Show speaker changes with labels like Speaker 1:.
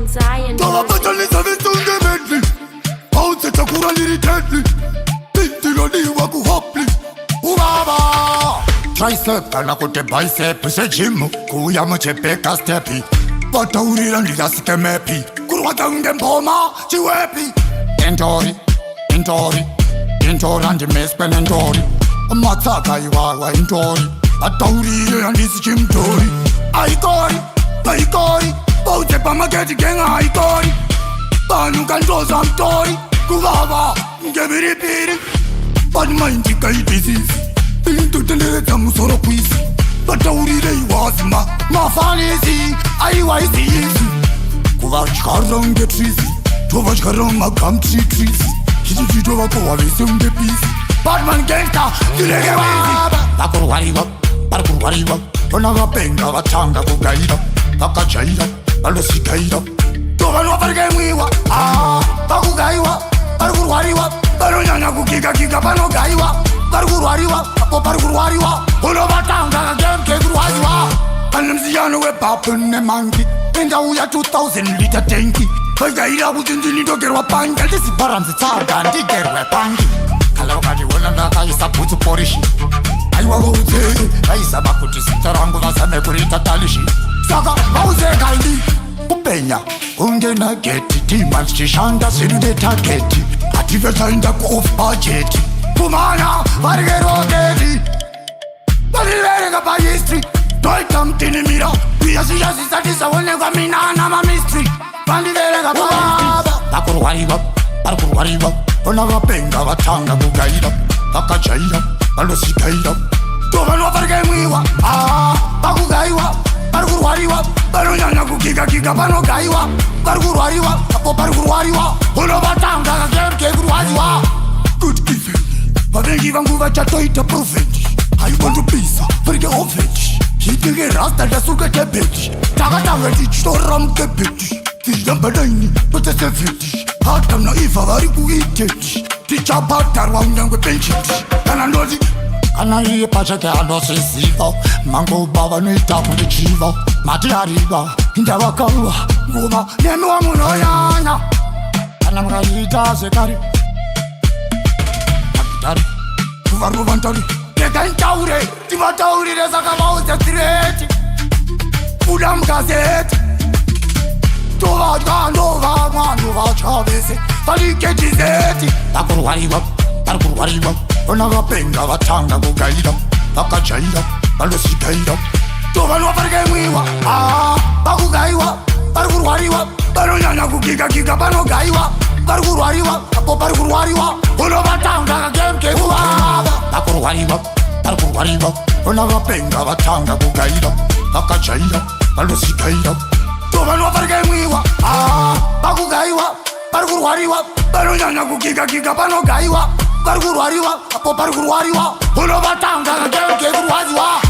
Speaker 1: on Zion.
Speaker 2: Tova patalisa visunge medley. Bounce chakura liri deadly. Tintilo diwa ku hopli. Ubaba. Tricep kana kote bicep se gym. Kuya mchepe ka stepi. Pataurira ndila sikemepi. Kurwata unge mpoma chiwepi. Entori, entori. Entori andi mespen entori. Matsaka iwawa entori. Pataurira ndisi chimtori. Aikori, aikori. Boute pamaketi genga aikori. Banu kantoza mtori. Kuvava, ngebiripiri. Padma indika idisisi. Intuteleza musoro kwisi. Pataurira iwazima. Mafanisi, aiwaisi yisi. Kuva chikara unge trisi. Tova chikara magam trisi. Hiti tova kowa visi unge pisi. Batman gangsta, dilege wizi. Bakuru wariwa, parkour wariwa. Onaga penga vatanga kugaira. Vakajaira, alosikaira. Tova no parke mwiwa. Bakugaiwa, parkour wariwa. Baronyanya kukiga kiga pano gaiwa. Parkour wariwa, apo parkour wariwa. Ono vatanga game keguru wariwa. Anamziyano we papen ne mangi. Enda uya 2000 liter tanki. Kagaira kutindini togerwa pangi. Disi baranzi tsaga ndigerwe pangi. Kala wakati wona ndakaisa putu porishi. Aiwa uze, kaisa bakuti sitarangu vasame kurita talishi. Saka mauze kaili. Kupenya, ungena geti. Timans chishanda sirude taketi. Ativeta inda ku off budget. Kumana, varigero geti. Variverega pa history. Doi kamtini mira. Piyasi satisa wone kwa minana ma mystery. Variverega pa history. Bakuru wariwa, parkour wariwa. Onaga penga vatanga kugaira. Vakajaira, alosikaira. Tova no parke mwiwa. Bakugaiwa, parkour wariwa. Baronyanya kukiga kiga pano gaiwa. Parkour wariwa, apo parkour wariwa. Ono vatanga game keguru wariwa. Good evening. Vavengi vangu vachatoita profeti. I want to pizza, varike ofeti. Hitege rasta dasuka tebeti. Takataveti chitoram kebeti. Tiyambadaini, potese veti. Hatam na ifa vari kuiteti. Tichabatarwa unyangwe pencheti. Kana ndozi kana iye pachake anosisiva. Mango baba noita kundichiva. Mati ariva, indavakawa. Ngoma nemiwa munoyanya. Kana mkaita sekari. Akitari, kuvaru vantari. Keka intaure, timataurire saka mauze tireti. Fuda mkazeti. Tova kandova mwanova chavese. Valike jizeti. Bakuru wariwa, parkour wariwa. Onaga penga vatanga kugaira. Vakajaira, alosikaira. Tova no parke mwiwa. Bakugaiwa, parkour wariwa. Baronyanya kukiga kiga pano gaiwa. Parkour wariwa, apo parkour wariwa. Ono vatanga game keguru Bakuru wariwa, parkour wariwa. Onaga penga vatanga kugaira. Vakajaira, alosikaira. Tova no parke mwiwa. Bakugaiwa, parkour wariwa. Baronyanya kukiga kiga pano gaiwa. Parkour wariwa, apo parkour wariwa. Ono vatanga game keguru wariwa.